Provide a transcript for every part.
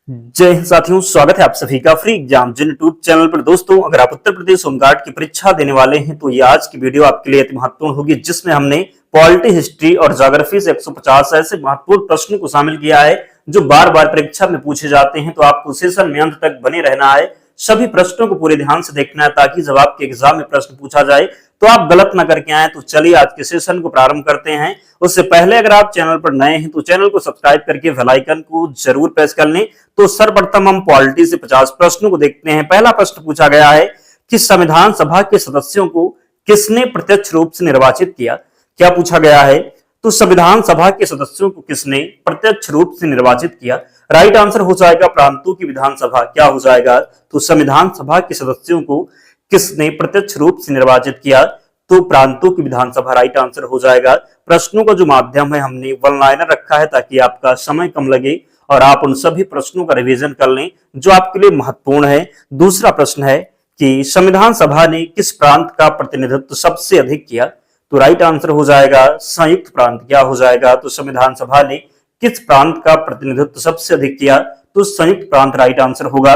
जय हिंद साथियों, स्वागत है आप सभी का फ्री एग्जाम जिन यूट्यूब चैनल पर। दोस्तों, अगर आप उत्तर प्रदेश होमगार्ड की परीक्षा देने वाले हैं तो ये आज की वीडियो आपके लिए अति महत्वपूर्ण होगी, जिसमें हमने पॉलिटी, हिस्ट्री और ज्योग्राफी से 150 ऐसे महत्वपूर्ण प्रश्नों को शामिल किया है जो बार बार परीक्षा में पूछे जाते हैं। तो आपको सेशन में अंत तक बने रहना है, सभी प्रश्नों को पूरे ध्यान से देखना है ताकि जब आपके एग्जाम में प्रश्न पूछा जाए तो आप गलत ना करके आए। तो चलिए आज के सेशन को प्रारंभ करते हैं। उससे पहले अगर आप चैनल पर नए हैं तो चैनल को सब्सक्राइब करके बेल आइकन को जरूर प्रेस कर लें। तो सर्वप्रथम हम पॉलिटी से 50 प्रश्नों को देखते हैं। पहला प्रश्न पूछा गया है कि संविधान सभा के सदस्यों को किसने प्रत्यक्ष रूप से निर्वाचित किया। क्या पूछा गया है? तो संविधान सभा के सदस्यों को किसने प्रत्यक्ष रूप से निर्वाचित किया। राइट आंसर हो जाएगा प्रांतों की विधानसभा। क्या हो जाएगा? तो संविधान सभा के सदस्यों को किसने प्रत्यक्ष रूप से निर्वाचित किया, तो प्रांतों की विधानसभा राइट आंसर हो जाएगा। प्रश्नों का जो माध्यम है हमने वन लाइनर रखा है ताकि आपका समय कम लगे और आप उन सभी प्रश्नों का रिवीजन कर लें जो आपके लिए महत्वपूर्ण है। दूसरा प्रश्न है कि संविधान सभा ने किस प्रांत का प्रतिनिधित्व सबसे अधिक किया, तो राइट आंसर हो जाएगा संयुक्त प्रांत। क्या हो जाएगा? तो संविधान सभा ने किस प्रांत का प्रतिनिधित्व सबसे अधिक किया, तो संयुक्त प्रांत राइट आंसर होगा।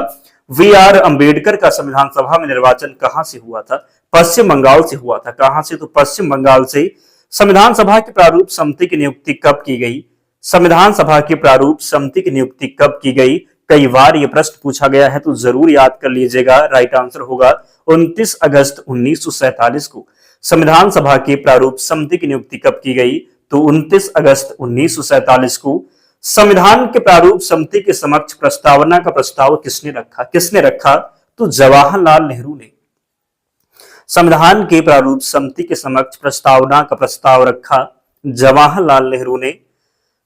वी.आर. अंबेडकर का संविधान सभा में निर्वाचन कहां से हुआ था? पश्चिम बंगाल से हुआ था। कहां से? तो पश्चिम बंगाल से। संविधान सभा की प्रारूप समिति की नियुक्ति कब की गई? संविधान सभा की प्रारूप समिति की नियुक्ति कब की गई? कई बार यह प्रश्न पूछा गया है तो जरूर याद कर लीजिएगा। राइट आंसर होगा 29 अगस्त 1947 को। संविधान सभा की प्रारूप समिति की नियुक्ति कब की गई? तो 29 अगस्त 1947 को। संविधान के प्रारूप समिति के समक्ष प्रस्तावना का प्रस्ताव किसने रखा? तो जवाहरलाल नेहरू ने। संविधान के प्रारूप समिति के समक्ष प्रस्तावना का प्रस्ताव रखा जवाहरलाल नेहरू ने।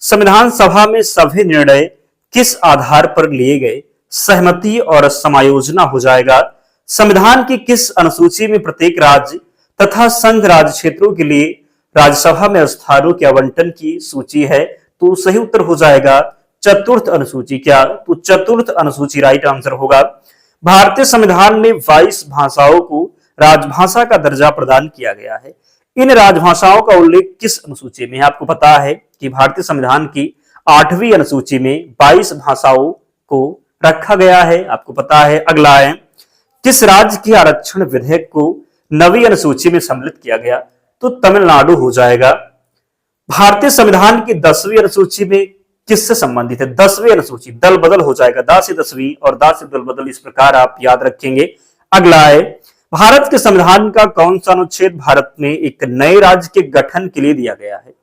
संविधान सभा में सभी निर्णय किस आधार पर लिए गए? सहमति और समायोजना हो जाएगा। संविधान की किस अनुसूची में प्रत्येक राज्य तथा संघ राज्य क्षेत्रों के लिए राज्यसभा में स्थानों के आवंटन की सूची है? तो सही उत्तर हो जाएगा चतुर्थ अनुसूची। क्या? तो चतुर्थ अनुसूची राइट आंसर होगा। भारतीय संविधान में 22 भाषाओं को राजभाषा का दर्जा प्रदान किया गया है। इन राजभाषाओं का उल्लेख किस अनुसूची में है? आपको पता है कि भारतीय संविधान की 8वीं अनुसूची में 22 भाषाओं को रखा गया है। आपको पता है। अगला है किस राज्य के आरक्षण विधेयक को 9वीं अनुसूची में सम्मिलित किया गया? तो तमिलनाडु हो जाएगा। भारतीय संविधान की 10वीं अनुसूची में किससे संबंधित है? 10वीं अनुसूची दल बदल हो जाएगा। दा से 10वीं और दा से दल बदल, इस प्रकार आप याद रखेंगे। अगला है भारत के संविधान का कौन सा अनुच्छेद भारत में एक नए राज्य के गठन के लिए दिया गया है?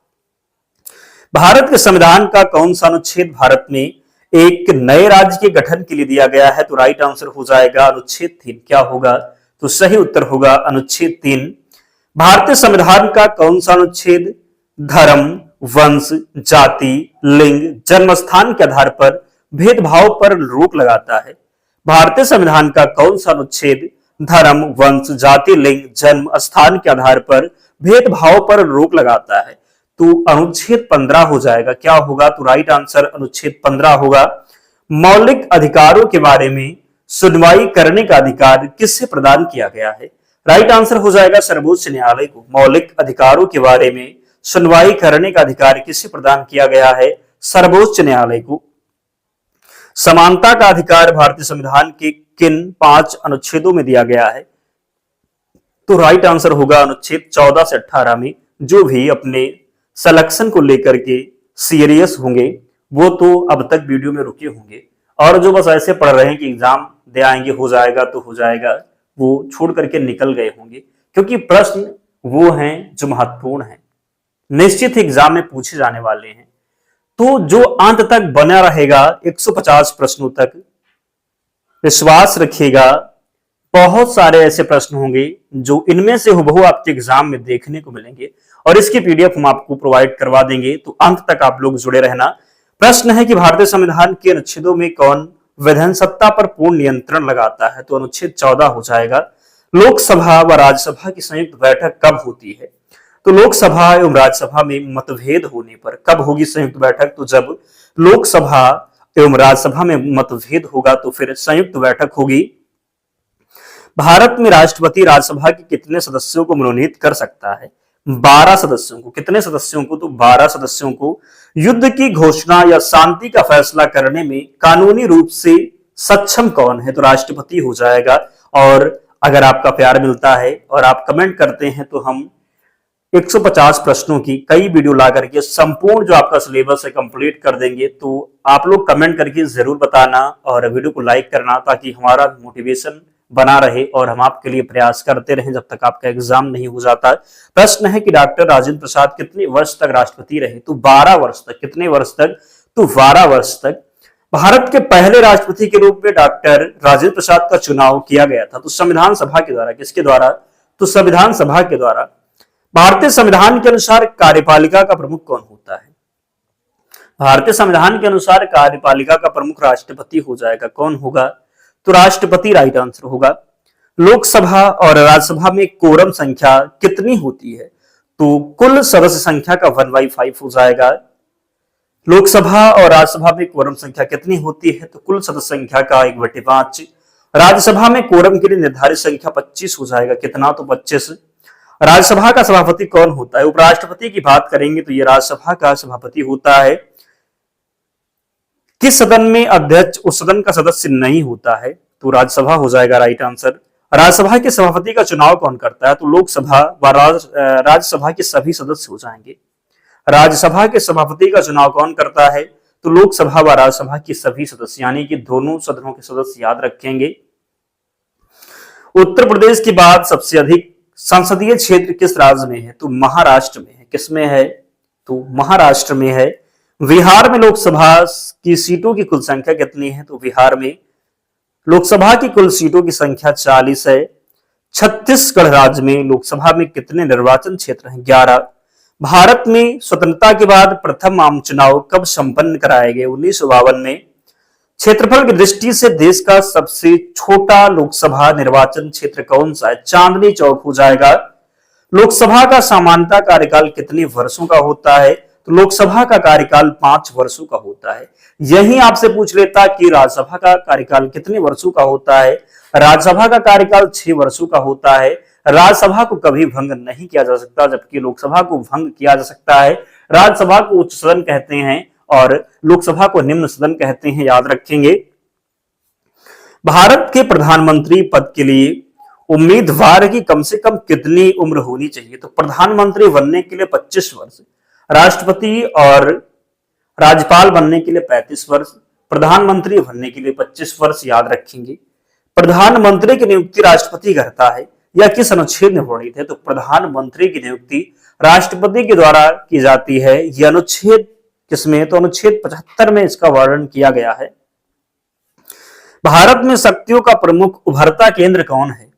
भारत के संविधान का कौन सा अनुच्छेद भारत में एक नए राज्य के गठन के लिए दिया गया है? तो राइट आंसर हो जाएगा अनुच्छेद 3। क्या होगा? तो सही उत्तर होगा अनुच्छेद 3। भारतीय संविधान का कौन सा अनुच्छेद धर्म, वंश, जाति, लिंग, जन्म स्थान के आधार पर भेदभाव पर रोक लगाता है? भारतीय संविधान का कौन सा अनुच्छेद धर्म, वंश, जाति, लिंग, जन्म स्थान के आधार पर भेदभाव पर रोक लगाता है? तो अनुच्छेद 15 हो जाएगा। क्या होगा? तो राइट आंसर अनुच्छेद 15 होगा। मौलिक अधिकारों के बारे में सुनवाई करने का अधिकार किससे प्रदान किया गया है? राइट आंसर हो जाएगा सर्वोच्च न्यायालय को। मौलिक अधिकारों के बारे में सुनवाई करने का अधिकार किससे प्रदान किया गया है? सर्वोच्च न्यायालय को। समानता का अधिकार भारतीय संविधान के किन 5 अनुच्छेदों में दिया गया है? तो राइट आंसर होगा अनुच्छेद 14 से 18 में। जो भी अपने सिलेक्शन को लेकर के सीरियस होंगे वो तो अब तक वीडियो में रुके होंगे, और जो बस ऐसे पढ़ रहे हैं कि एग्जाम दे आएंगे हो जाएगा तो हो जाएगा, वो छोड़ करके निकल गए होंगे, क्योंकि प्रश्न वो हैं जो महत्वपूर्ण हैं, निश्चित एग्जाम में पूछे जाने वाले हैं। तो जो अंत तक बना रहेगा 150 प्रश्नों तक, विश्वास रखिएगा बहुत सारे ऐसे प्रश्न होंगे जो इनमें से हुबहू आपके एग्जाम में देखने को मिलेंगे, और इसकी पीडीएफ हम आपको प्रोवाइड करवा देंगे। तो अंत तक आप लोग जुड़े रहना। प्रश्न है कि भारतीय संविधान के अनुच्छेदों में कौन विधान सत्ता पर पूर्ण नियंत्रण लगाता है? तो अनुच्छेद 14 हो जाएगा। लोकसभा व राज्यसभा की संयुक्त बैठक कब होती है? तो लोकसभा एवं राज्यसभा में मतभेद होने पर कब होगी संयुक्त बैठक? तो जब लोकसभा एवं राज्यसभा में मतभेद होगा तो फिर संयुक्त बैठक होगी। भारत में राष्ट्रपति राज्यसभा के कितने सदस्यों को मनोनीत कर सकता है? 12 सदस्यों को। कितने सदस्यों को? तो 12 सदस्यों को। युद्ध की घोषणा या शांति का फैसला करने में कानूनी रूप से सक्षम कौन है? तो राष्ट्रपति हो जाएगा। और अगर आपका प्यार मिलता है और आप कमेंट करते हैं तो हम 150 प्रश्नों की कई वीडियो ला करके संपूर्ण जो आपका सिलेबस है कंप्लीट कर देंगे। तो आप लोग कमेंट करके जरूर बताना और वीडियो को लाइक करना, ताकि हमारा मोटिवेशन बना रहे और हम आपके लिए प्रयास करते रहें जब तक आपका एग्जाम नहीं हो जाता। प्रश्न है कि डॉक्टर राजेंद्र प्रसाद कितने वर्ष तक राष्ट्रपति रहे? तो 12 वर्ष तक। कितने वर्ष तक? तो 12 वर्ष तक। भारत के पहले राष्ट्रपति के रूप में डॉक्टर राजेंद्र प्रसाद का चुनाव किया गया था, तो संविधान सभा के द्वारा। किसके द्वारा? तो संविधान सभा के द्वारा। भारतीय संविधान के अनुसार कार्यपालिका का प्रमुख कौन होता है? भारतीय संविधान के अनुसार कार्यपालिका का प्रमुख राष्ट्रपति हो जाएगा। कौन होगा? तो राष्ट्रपति राइट आंसर होगा। लोकसभा और राज्यसभा में कोरम संख्या कितनी होती है? तो कुल सदस्य संख्या का 1/5 हो जाएगा। लोकसभा और राज्यसभा में कोरम संख्या कितनी होती है? तो कुल सदस्य संख्या का 1/5। राज्यसभा में कोरम के लिए निर्धारित संख्या 25 हो जाएगा। कितना? तो 25। राज्यसभा का सभापति कौन होता है? उपराष्ट्रपति की बात करेंगे तो यह राज्यसभा का सभापति होता है। किस सदन में अध्यक्ष उस सदन का सदस्य नहीं होता है? तो राज्यसभा हो जाएगा राइट आंसर। राज्यसभा के सभापति का चुनाव कौन करता है? तो लोकसभा व राज्यसभा के सभी सदस्य हो जाएंगे। राज्यसभा के सभापति का चुनाव कौन करता है? तो लोकसभा व राज्यसभा के सभी सदस्य, यानी कि दोनों सदनों के सदस्य याद रखेंगे। उत्तर प्रदेश के बाद सबसे अधिक संसदीय क्षेत्र किस राज्य में है? तो महाराष्ट्र में है। किसमें है? तो महाराष्ट्र में है। बिहार में लोकसभा की सीटों की कुल संख्या कितनी है? तो बिहार में लोकसभा की कुल सीटों की संख्या 40 है। छत्तीसगढ़ राज्य में लोकसभा में कितने निर्वाचन क्षेत्र हैं? 11। भारत में स्वतंत्रता के बाद प्रथम आम चुनाव कब संपन्न कराए गए? 1952 में। क्षेत्रफल की दृष्टि से देश का सबसे छोटा लोकसभा निर्वाचन क्षेत्र कौन सा है? चांदनी चौक हो जाएगा। लोकसभा का सामान्यतः कार्यकाल कितने वर्षों का होता है? तो लोकसभा का कार्यकाल 5 वर्षों का होता है। यही आपसे पूछ लेता कि राज्यसभा का कार्यकाल कितने वर्षों का होता है? राज्यसभा का कार्यकाल 6 वर्षों का होता है। राज्यसभा को कभी भंग नहीं किया जा सकता, जबकि लोकसभा को भंग किया जा सकता है। राज्यसभा को उच्च सदन कहते हैं और लोकसभा को निम्न सदन कहते हैं, याद रखेंगे। भारत के प्रधानमंत्री पद के लिए उम्मीदवार की कम से कम कितनी उम्र होनी चाहिए? तो प्रधानमंत्री बनने के लिए 25 वर्ष, राष्ट्रपति और राज्यपाल बनने के लिए 35 वर्ष, प्रधानमंत्री बनने के लिए 25 वर्ष, याद रखेंगे। प्रधानमंत्री की नियुक्ति राष्ट्रपति करता है या किस अनुच्छेद में वर्णित है? तो प्रधानमंत्री की नियुक्ति राष्ट्रपति के द्वारा की जाती है। यह अनुच्छेद किसमें? तो अनुच्छेद 75 में इसका वर्णन किया गया है। भारत में शक्तियों का प्रमुख उभरता केंद्र कौन है?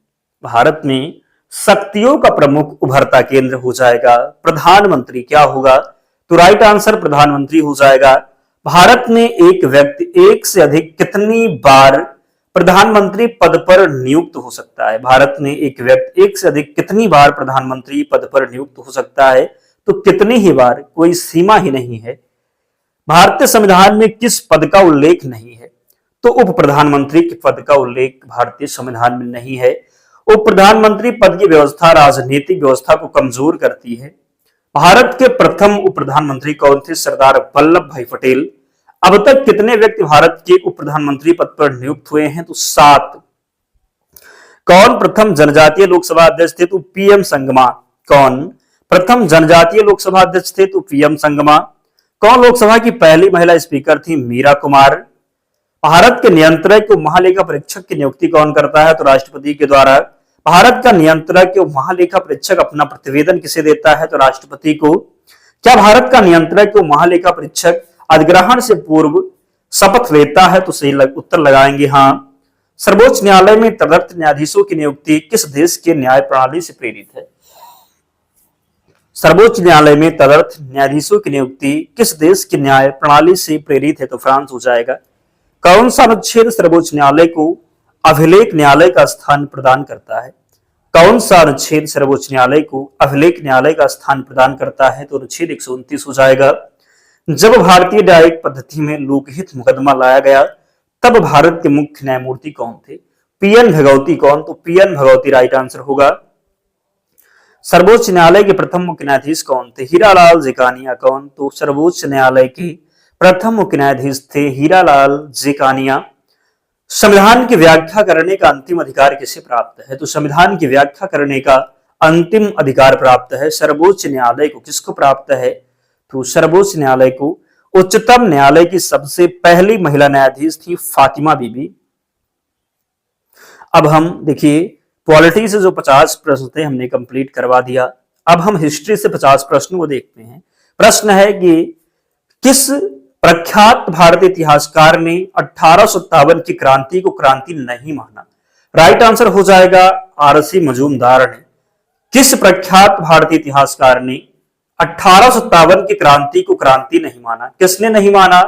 भारत में शक्तियों का प्रमुख उभरता केंद्र हो जाएगा प्रधानमंत्री। क्या होगा? तो राइट आंसर प्रधानमंत्री हो जाएगा। भारत में एक व्यक्ति एक से अधिक कितनी बार प्रधानमंत्री पद पर नियुक्त हो सकता है? भारत में एक व्यक्ति एक से अधिक कितनी बार प्रधानमंत्री पद पर नियुक्त हो सकता है? तो कितनी ही बार, कोई सीमा ही नहीं है। भारतीय संविधान में किस पद का उल्लेख नहीं है? तो उप प्रधानमंत्री के पद का उल्लेख भारतीय संविधान में नहीं है। उप प्रधानमंत्री पद की व्यवस्था राजनीतिक व्यवस्था को कमजोर करती है। भारत के प्रथम उप प्रधानमंत्री कौन थे? सरदार वल्लभ भाई पटेल। अब तक कितने व्यक्ति भारत के उप प्रधानमंत्री पद पर नियुक्त हुए हैं? तो 7। कौन प्रथम जनजातीय लोकसभा अध्यक्ष थे? तो पीएम संगमा। कौन प्रथम जनजातीय लोकसभा अध्यक्ष थे? तो पीएम संगमा। कौन लोकसभा की पहली महिला स्पीकर थी? मीरा कुमार। भारत के नियंत्रक को महालेखा परीक्षक की नियुक्ति कौन करता है? तो राष्ट्रपति के द्वारा। भारत का नियंत्रक को महालेखा परीक्षक अपना प्रतिवेदन किसे देता है? तो राष्ट्रपति को। क्या भारत का नियंत्रक को महालेखा परीक्षक अधिग्रहण से पूर्व शपथ लेता है? तो सही उत्तर लगाएंगे हाँ। सर्वोच्च न्यायालय में तदर्थ न्यायाधीशों की नियुक्ति किस देश के न्याय प्रणाली से प्रेरित है? सर्वोच्च न्यायालय में तदर्थ न्यायाधीशों की नियुक्ति किस देश की न्याय प्रणाली से प्रेरित है? तो फ्रांस हो जाएगा। कौन सा अनुच्छेद सर्वोच्च न्यायालय को अभिलेख न्यायालय का स्थान प्रदान करता है? कौन सा अनुच्छेद सर्वोच्च न्यायालय को अभिलेख न्यायालय का स्थान प्रदान करता है? तो अनुच्छेद 129 हो जाएगा। जब भारतीय न्यायिक पद्धति में लोकहित मुकदमा लाया गया तब भारत के मुख्य न्यायमूर्ति कौन थे? पीएन भगवती। कौन? तो पीएन भगवती राइट आंसर होगा। सर्वोच्च न्यायालय के प्रथम मुख्य न्यायाधीश कौन थे? हीरालाल जिकानिया। कौन? तो सर्वोच्च न्यायालय के प्रथम मुख्य न्यायाधीश थे हीरालाल जिकानिया। संविधान की व्याख्या करने का अंतिम अधिकार किसे प्राप्त है? तो संविधान की व्याख्या करने का अंतिम अधिकार प्राप्त है सर्वोच्च न्यायालय को। किसको प्राप्त है? तो सर्वोच्च न्यायालय को। उच्चतम न्यायालय की सबसे पहली महिला न्यायाधीश थी फातिमा बीबी। अब हम देखिए पॉलिटी से जो 50 प्रश्न थे हमने कंप्लीट करवा दिया। अब हम हिस्ट्री से 50 प्रश्न को देखते हैं। प्रश्न है कि किस प्रख्यात भारतीय इतिहासकार ने 1857 की क्रांति को क्रांति नहीं माना? राइट आंसर हो जाएगा आरसी मजूमदार ने। किस प्रख्यात भारतीय इतिहासकार ने 1857 की क्रांति को क्रांति नहीं माना? किसने नहीं माना?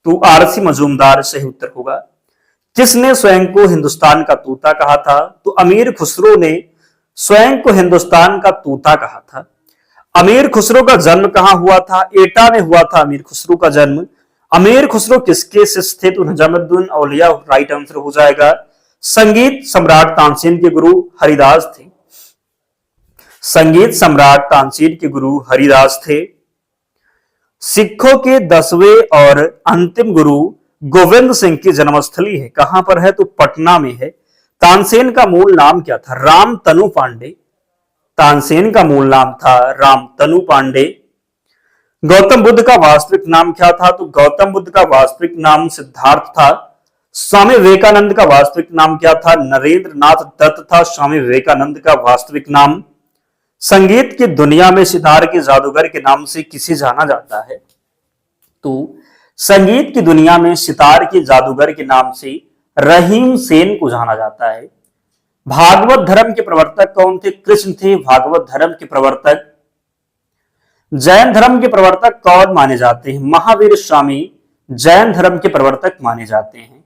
तो आरसी मजूमदार सही उत्तर होगा। किसने स्वयं को हिंदुस्तान का तोता कहा था? तो अमीर खुसरो ने स्वयं को हिंदुस्तान का तोता कहा था। अमीर खुसरो का जन्म कहां हुआ था? एटा में हुआ था अमीर खुसरो का जन्म। अमीर खुसरो किसके शिष्य थे? तो निजामुद्दीन औलिया राइट आंसर हो जाएगा। संगीत सम्राट तानसेन के गुरु हरिदास थे। संगीत सम्राट तानसेन के गुरु हरिदास थे। सिखों के 10वें और अंतिम गुरु गोविंद सिंह की जन्मस्थली है, कहां पर है? तो पटना में है। तानसेन का मूल नाम क्या था? राम तनु पांडे। तानसेन का मूल नाम था राम तनु पांडे। गौतम बुद्ध का वास्तविक नाम क्या था? तो गौतम बुद्ध का वास्तविक नाम सिद्धार्थ था। स्वामी विवेकानंद का वास्तविक नाम क्या था? नरेंद्र नाथ दत्त था स्वामी विवेकानंद का वास्तविक नाम। संगीत की दुनिया में सितार के जादूगर के नाम से किसे जाना जाता है? तो संगीत की दुनिया में सितार के जादूगर के नाम से रहीम सेन को जाना जाता है। भागवत धर्म के प्रवर्तक कौन थे? कृष्ण थे भागवत धर्म के प्रवर्तक। जैन धर्म के प्रवर्तक कौन माने जाते हैं? महावीर स्वामी जैन धर्म के प्रवर्तक माने जाते हैं।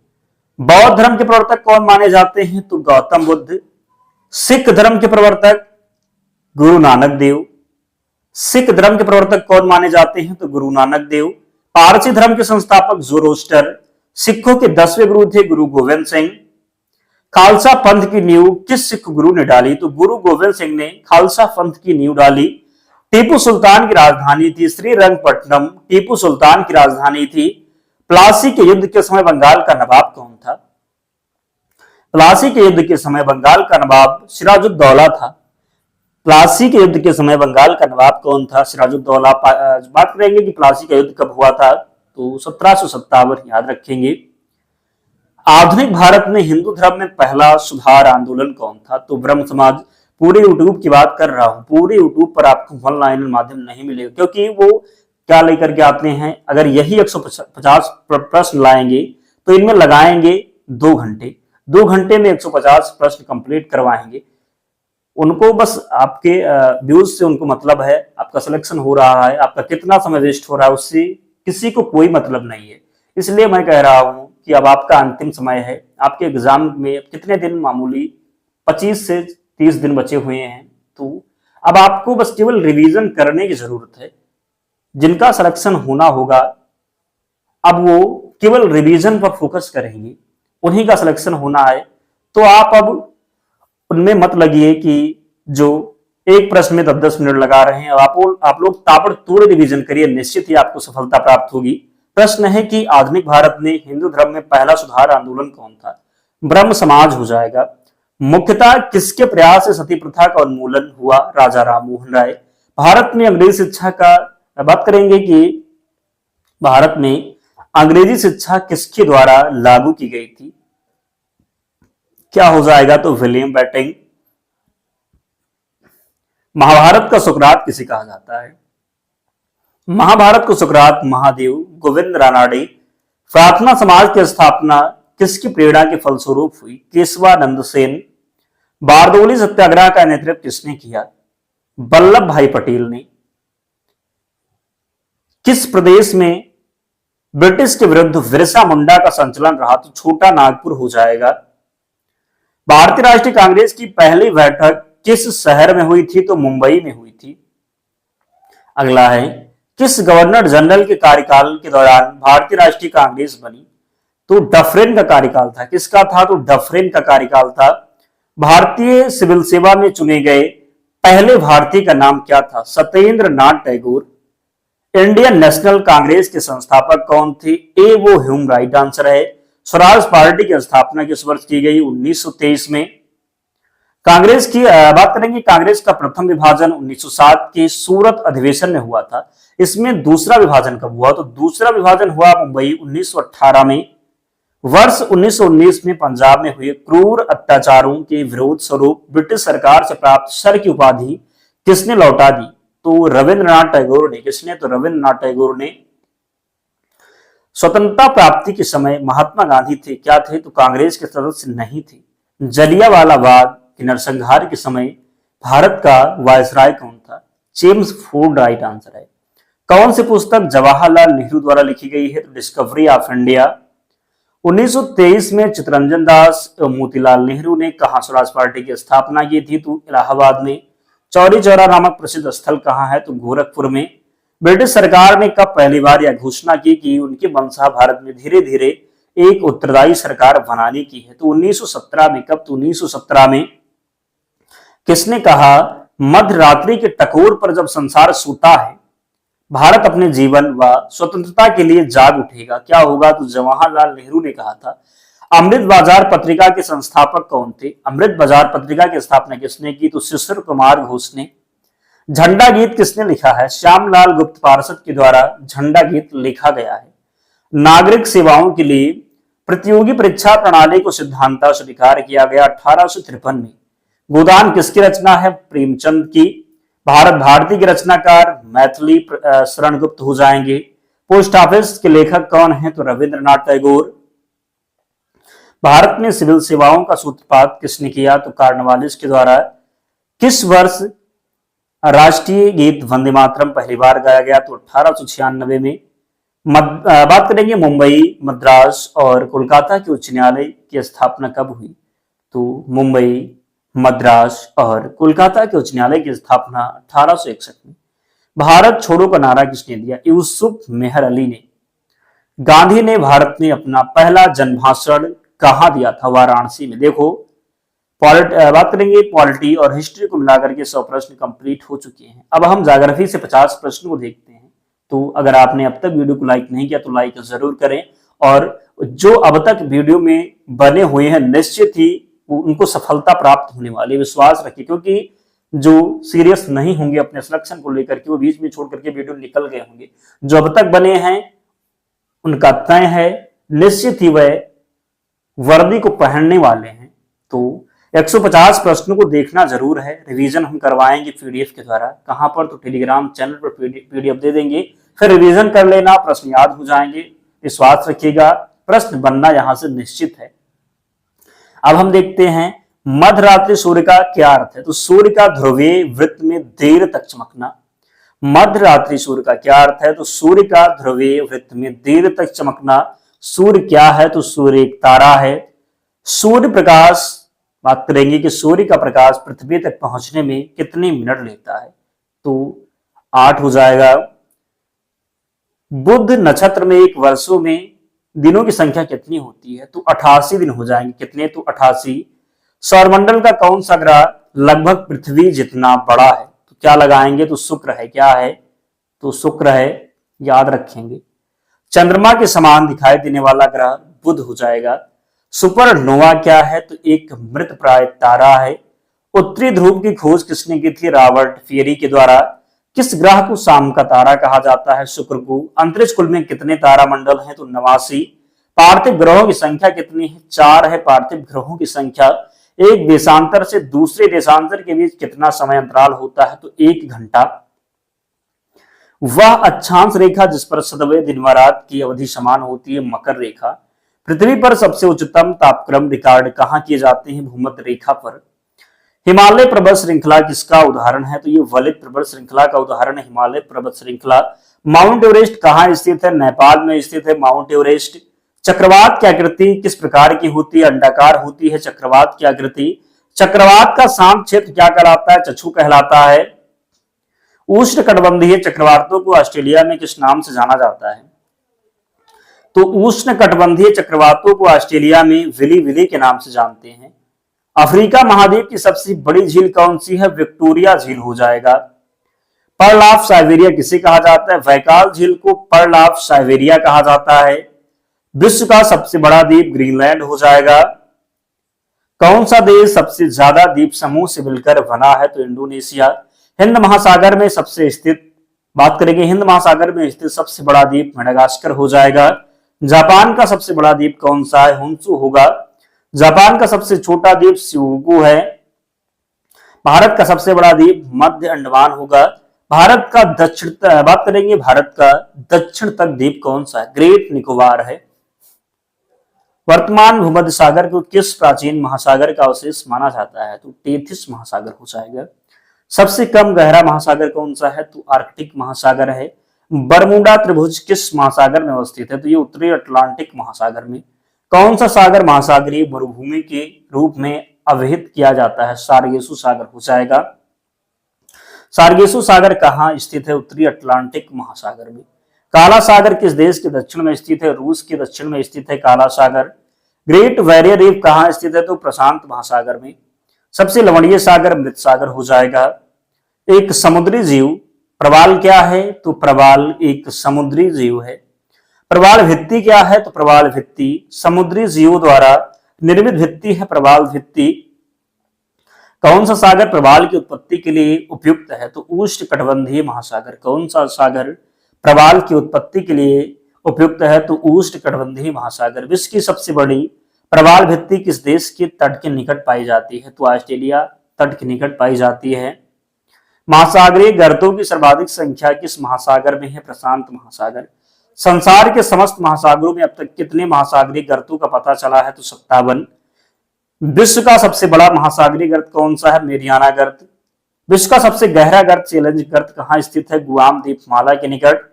बौद्ध धर्म के प्रवर्तक कौन माने जाते हैं? तो गौतम बुद्ध। सिख धर्म के प्रवर्तक गुरु नानक देव। सिख धर्म के प्रवर्तक कौन माने जाते हैं? तो गुरु नानक देव। पारसी धर्म के संस्थापक ज़ोरोस्टर। सिखों के 10वें गुरु थे गुरु गोविंद सिंह। खालसा पंथ की नींव किस सिख गुरु ने डाली? तो गुरु गोविंद सिंह ने खालसा पंथ की नींव डाली। टीपू सुल्तान की राजधानी थी श्रीरंगपट्टनम। टीपू सुल्तान की राजधानी थी। प्लासी के युद्ध के समय बंगाल का नवाब कौन था? प्लासी के युद्ध के समय बंगाल का नवाब सिराजुद्दौला था। प्लासी के युद्ध के समय बंगाल का नवाब कौन था? सिराजुद्दौला। बात करेंगे कि प्लासी का युद्ध कब हुआ था? तो 1757, याद रखेंगे। आधुनिक भारत में हिंदू धर्म में पहला सुधार आंदोलन कौन था? तो ब्रह्म समाज। पूरे यूट्यूब की बात कर रहा हूं, पूरे यूट्यूब पर आपको ऑनलाइन माध्यम नहीं मिलेगा, क्योंकि वो क्या लेकर के आते हैं, अगर यही 150 प्रश्न लाएंगे तो इनमें लगाएंगे 2 घंटे। 2 घंटे में 150 प्रश्न कंप्लीट करवाएंगे। उनको बस आपके व्यूज से उनको मतलब है, आपका सिलेक्शन हो रहा है, आपका कितना समय वेस्ट हो रहा है, उससे किसी को कोई मतलब नहीं है। इसलिए मैं कह रहा हूं कि अब आपका अंतिम समय है। आपके एग्जाम में कितने दिन? मामूली 25 से 30 दिन बचे हुए हैं। तो अब आपको बस केवल रिवीजन करने की जरूरत है। जिनका सिलेक्शन होना होगा अब वो केवल रिवीजन पर फोकस करेंगे, उन्हीं का सिलेक्शन होना है। तो आप अब उनमें मत लगिए कि जो एक प्रश्न में 10-10 मिनट लगा रहे हैं। आप लोग ताबड़तोड़ रिवीजन करिए, निश्चित ही आपको सफलता प्राप्त होगी। प्रश्न है कि आधुनिक भारत में हिंदू धर्म में पहला सुधार आंदोलन कौन था? ब्रह्म समाज हो जाएगा। मुख्यतः किसके प्रयास से सती प्रथा का उन्मूलन हुआ? राजा राम मोहन राय। भारत में अंग्रेजी शिक्षा का बात करेंगे कि भारत में अंग्रेजी शिक्षा किसके द्वारा लागू की गई थी? क्या हो जाएगा? तो विलियम बेंटिंक। महाभारत का सुकरात किसे कहा जाता है? महाभारत को सुकरात महादेव गोविंद रानाडे। प्रार्थना समाज की स्थापना किसकी प्रेरणा के फलस्वरूप हुई? केशवानंद सेन। बारदोली सत्याग्रह का नेतृत्व किसने किया? वल्लभ भाई पटेल ने। किस प्रदेश में ब्रिटिश के विरुद्ध बिरसा मुंडा का संचलन रहा? तो छोटा नागपुर हो जाएगा। भारतीय राष्ट्रीय कांग्रेस की पहली बैठक किस शहर में हुई थी? तो मुंबई में हुई थी। अगला है, किस गवर्नर जनरल के कार्यकाल के दौरान भारतीय राष्ट्रीय कांग्रेस बनी? तो डफरिन का कार्यकाल था। किसका था? तो डफरिन का कार्यकाल था। भारतीय सिविल सेवा में चुने गए पहले भारतीय का नाम क्या था? सत्येंद्र नाथ टैगोर। इंडियन नेशनल कांग्रेस के संस्थापक कौन थे? ए वो ह्यूम। राइट आंसर है। स्वराज पार्टी की स्थापना किस वर्ष की गई? 1923 में। कांग्रेस की बात करेंगे, कांग्रेस का प्रथम विभाजन 1907 के सूरत अधिवेशन में हुआ था। इसमें दूसरा विभाजन कब हुआ? तो दूसरा विभाजन हुआ मुंबई 1918 में। वर्ष 1919 में पंजाब में हुए क्रूर अत्याचारों के विरोध स्वरूप ब्रिटिश सरकार से प्राप्त सर की उपाधि किसने लौटा दी? तो रविंद्रनाथ टैगोर ने। किसने? तो रविंद्रनाथ टैगोर ने। स्वतंत्रता प्राप्ति के समय महात्मा गांधी थे, क्या थे? तो कांग्रेस के सदस्य नहीं थे। जलियांवाला बाग के नरसंहार के समय भारत का वायसराय कौन था? James food. राइट आंसर है। कौन सी पुस्तक जवाहरलाल नेहरू द्वारा लिखी गई है? तो डिस्कवरी ऑफ इंडिया। 1923 में चित्तरंजन दास मोतीलाल नेहरू ने कहा स्वराज पार्टी की स्थापना की थी? तो इलाहाबाद में। चौरी चौरा नामक प्रसिद्ध स्थल कहाँ है? तो गोरखपुर में। ब्रिटिश सरकार ने कब पहली बार यह घोषणा की कि उनके वंशा भारत में धीरे धीरे एक उत्तरदायी सरकार बनाने की है? तो 1917 में। कब? तो 1917 में। किसने कहा मध्य रात्रि के टकोर पर जब संसार सोता है भारत अपने जीवन व स्वतंत्रता के लिए जाग उठेगा? क्या होगा? तो जवाहरलाल नेहरू ने कहा था। अमृत बाजार पत्रिका के संस्थापक कौन थे? अमृत बाजार पत्रिका की स्थापना किसने की? तो शिशिर कुमार घोष ने। झंडा गीत किसने लिखा है? श्यामलाल गुप्त पार्षद के द्वारा झंडा गीत लिखा गया है। नागरिक सेवाओं के लिए प्रतियोगी परीक्षा प्रणाली को सिद्धांत स्वीकार किया गया 1853 में। गोदान किसकी रचना है? प्रेमचंद की। भारत भारती के रचनाकार मैथिली शरण गुप्त हो जाएंगे। पोस्ट ऑफिस के लेखक कौन है? तो रविंद्रनाथ टैगोर। भारत में सिविल सेवाओं का सूत्रपात किसने किया? तो कार्नवालिस के द्वारा। किस वर्ष राष्ट्रीय गीत वंदे मातरम पहली बार गाया गया? तो 1896 में। बात करेंगे मुंबई, मद्रास और कोलकाता के उच्च न्यायालय की स्थापना कब हुई? तो मुंबई, मद्रास और कोलकाता के उच्च न्यायालय की स्थापना 1861 में। भारत छोड़ो का नारा किसने दिया? यूसुफ मेहर अली ने। गांधी ने भारत में अपना पहला जनभाषण कहां दिया था? वाराणसी में। देखो बात करेंगे पॉलिटी और हिस्ट्री को मिलाकर के 100 प्रश्न कंप्लीट हो चुके हैं। अब हम ज्योग्राफी से 50 प्रश्न को देखते हैं। तो अगर आपने अब तक वीडियो को लाइक नहीं किया तो लाइक जरूर करें, और जो अब तक वीडियो में बने हुए हैं निश्चित ही उनको सफलता प्राप्त होने वाली, विश्वास रखिए, क्योंकि जो सीरियस नहीं होंगे अपने सिलेक्शन को लेकर के वो बीच में छोड़ करके वीडियो निकल गए होंगे। जो अब तक बने हैं उनका तय है निश्चित ही वह वर्दी को पहनने वाले हैं। तो 150 प्रश्नों को देखना जरूर है। रिवीजन हम करवाएंगे पीडीएफ के द्वारा। कहां पर? तो टेलीग्राम चैनल पर पीडीएफ दे देंगे, फिर रिवीजन कर लेना, प्रश्न याद हो जाएंगे। विश्वास रखिएगा, प्रश्न बनना यहां से निश्चित है। अब हम देखते हैं मध्यरात्रि सूर्य का क्या अर्थ है? तो सूर्य का ध्रुवीय वृत्त में देर तक चमकना। मध्यरात्रि सूर्य का क्या अर्थ है? तो सूर्य का ध्रुवीय वृत्त में देर तक चमकना। सूर्य क्या है? तो सूर्य एक तारा है। सूर्य प्रकाश, बात करेंगे कि सूर्य का प्रकाश पृथ्वी तक पहुंचने में कितने मिनट लेता है? तो 8 हो जाएगा। बुध नक्षत्र में एक वर्षों में दिनों की संख्या कितनी होती है? तो 88 दिन हो जाएंगे। कितने? तो 88। सौरमंडल का कौन सा ग्रह लगभग पृथ्वी जितना बड़ा है? तो क्या लगाएंगे? तो शुक्र है। क्या है? तो शुक्र है, याद रखेंगे। चंद्रमा के समान दिखाई देने वाला ग्रह बुध हो जाएगा। सुपरनोवा क्या है? तो एक मृत प्राय तारा है। उत्तरी ध्रुव की खोज किसने की थी? रॉबर्ट फियरी के द्वारा। किस ग्रह को शाम का तारा कहा जाता है? शुक्र को। अंतरिक्ष कुल में कितने तारा मंडल हैं? तो 89। पार्थिव ग्रहों की संख्या कितनी है? 4 है पार्थिव ग्रहों की संख्या। एक देशांतर से दूसरे देशांतर के बीच कितना समय अंतराल होता है? तो 1 घंटा। वह अक्षांश रेखा जिस पर सदवे दिन व रात की अवधि समान होती है, मकर रेखा। पृथ्वी पर सबसे उच्चतम तापक्रम रिकॉर्ड कहां किए जाते हैं? भूमध्य रेखा पर। हिमालय पर्वत श्रृंखला किसका उदाहरण है? तो ये वलित पर्वत श्रृंखला का उदाहरण है हिमालय पर्वत श्रृंखला। माउंट एवरेस्ट कहां स्थित है? नेपाल में स्थित है माउंट एवरेस्ट। चक्रवात की आकृति किस प्रकार की होती है? अंडाकार होती है चक्रवात की आकृति। चक्रवात का शांत क्षेत्र क्या कहलाता है? चक्षु कहलाता है। उष्णकटिबंधीय चक्रवातों को ऑस्ट्रेलिया में किस नाम से जाना जाता है? तो उष्णकटिबंधीय चक्रवातों को ऑस्ट्रेलिया में विली विली के नाम से जानते हैं। अफ्रीका महाद्वीप की सबसे बड़ी झील कौन सी है? विक्टोरिया झील हो जाएगा। पर्ल ऑफ साइबेरिया किसे कहा जाता है? बैकाल झील को पर्ल ऑफ साइबेरिया कहा जाता है। विश्व का सबसे बड़ा द्वीप ग्रीनलैंड हो जाएगा। कौन सा देश सबसे ज्यादा द्वीप समूह से मिलकर बना है? तो इंडोनेशिया। हिंद महासागर में सबसे स्थित बात करेंगे, हिंद महासागर में स्थित सबसे बड़ा द्वीप मेडागास्कर हो जाएगा। जापान का सबसे बड़ा द्वीप कौन सा है? होन्शु होगा। जापान का सबसे छोटा द्वीप स्यूगु है। भारत का सबसे बड़ा द्वीप मध्य अंडमान होगा। भारत का दक्षिण बात करेंगे, भारत का दक्षिण तक द्वीप कौन सा है? ग्रेट निकोबार है। वर्तमान भूमध्य सागर को किस प्राचीन महासागर का अवशेष माना जाता है? तो टेथिस महासागर हो जाएगा। सबसे कम गहरा महासागर कौन सा है? तो आर्कटिक महासागर है। बरमुडा त्रिभुज किस महासागर में अवस्थित है? तो ये उत्तरी अटलांटिक महासागर में। कौन सा सागर महासागरीय मरुभूमि के रूप में अवहित किया जाता है? सार्गेसु सागर हो जाएगा। सार्गेसु सागर कहाँ स्थित है? उत्तरी अटलांटिक महासागर में। काला सागर किस देश के दक्षिण में स्थित है? रूस के दक्षिण में स्थित है काला सागर। ग्रेट बैरियर रीफ कहाँ स्थित है? तो प्रशांत महासागर में। सबसे लवणीय सागर मृत सागर हो जाएगा। एक समुद्री जीव प्रवाल क्या है? तो प्रवाल एक समुद्री जीव है। प्रवाल भित्ति क्या है? तो प्रवाल भित्ति समुद्री जीवों द्वारा निर्मित भित्ति है प्रवाल भित्ति। कौन सा सागर प्रवाल की उत्पत्ति के लिए उपयुक्त है? तो उष्णकटिबंधीय महासागर। कौन सा सागर प्रवाल की उत्पत्ति के लिए उपयुक्त है? तो उष्णकटिबंधीय महासागर। विश्व की सबसे बड़ी प्रवाल भित्ति किस देश के तट के निकट पाई जाती है? तो ऑस्ट्रेलिया तट के निकट पाई जाती है। महासागरीय गर्तों की सर्वाधिक संख्या किस महासागर में है? प्रशांत महासागर। संसार के समस्त महासागरों में अब तक कितने महासागरीय गर्तों का पता चला है? तो 57। विश्व का सबसे बड़ा महासागरीय गर्त कौन सा है? मेरियाना गर्त। विश्व का सबसे गहरा गर्त चैलेंज गर्त कहाँ स्थित है? गुआम द्वीपमाला के निकट।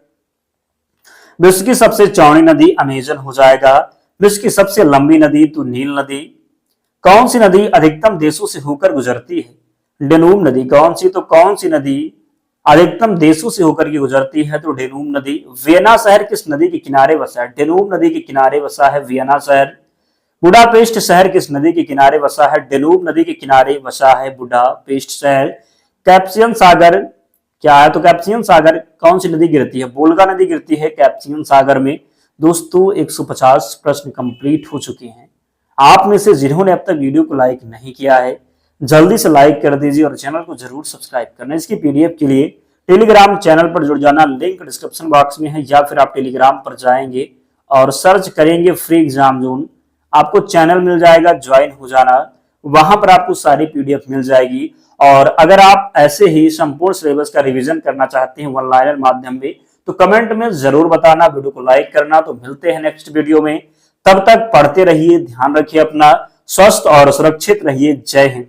विश्व की सबसे चौड़ी नदी अमेजन हो जाएगा। विश्व की सबसे लंबी नदी तो नील नदी। कौन सी नदी अधिकतम देशों से होकर गुजरती है? डेनूब नदी। कौन सी? तो कौन सी नदी अधिकतम देशों से होकर के गुजरती है? तो डेनूब नदी। वियना शहर किस नदी के किनारे बसा है? डेनूब नदी के किनारे बसा है वियना शहर। बुडापेस्ट शहर किस नदी के किनारे बसा है? डेनूब नदी के किनारे बसा है बुडापेस्ट शहर। कैप्सियन सागर क्या है? तो कैप्सियन सागर कौन सी नदी गिरती है? वोल्गा नदी गिरती है कैप्सियन सागर में। दोस्तों 150 प्रश्न कंप्लीट हो चुके हैं। आप में से जिन्होंने अब तक वीडियो को लाइक नहीं किया है जल्दी से लाइक कर दीजिए और चैनल को जरूर सब्सक्राइब करना। इसकी पीडीएफ के लिए टेलीग्राम चैनल पर जुड़ जाना, लिंक डिस्क्रिप्शन बॉक्स में है, या फिर आप टेलीग्राम पर जाएंगे और सर्च करेंगे फ्री एग्जाम जोन, आपको चैनल मिल जाएगा, ज्वाइन हो जाना। वहां पर आपको सारी पीडीएफ मिल जाएगी। और अगर आप ऐसे ही संपूर्ण सिलेबस का रिवीजन करना चाहते हैं वन लाइनर माध्यम में तो कमेंट में जरूर बताना, वीडियो को लाइक करना। तो मिलते हैं नेक्स्ट वीडियो में, तब तक पढ़ते रहिए, ध्यान रखिए अपना, स्वस्थ और सुरक्षित रहिए। जय हिंद।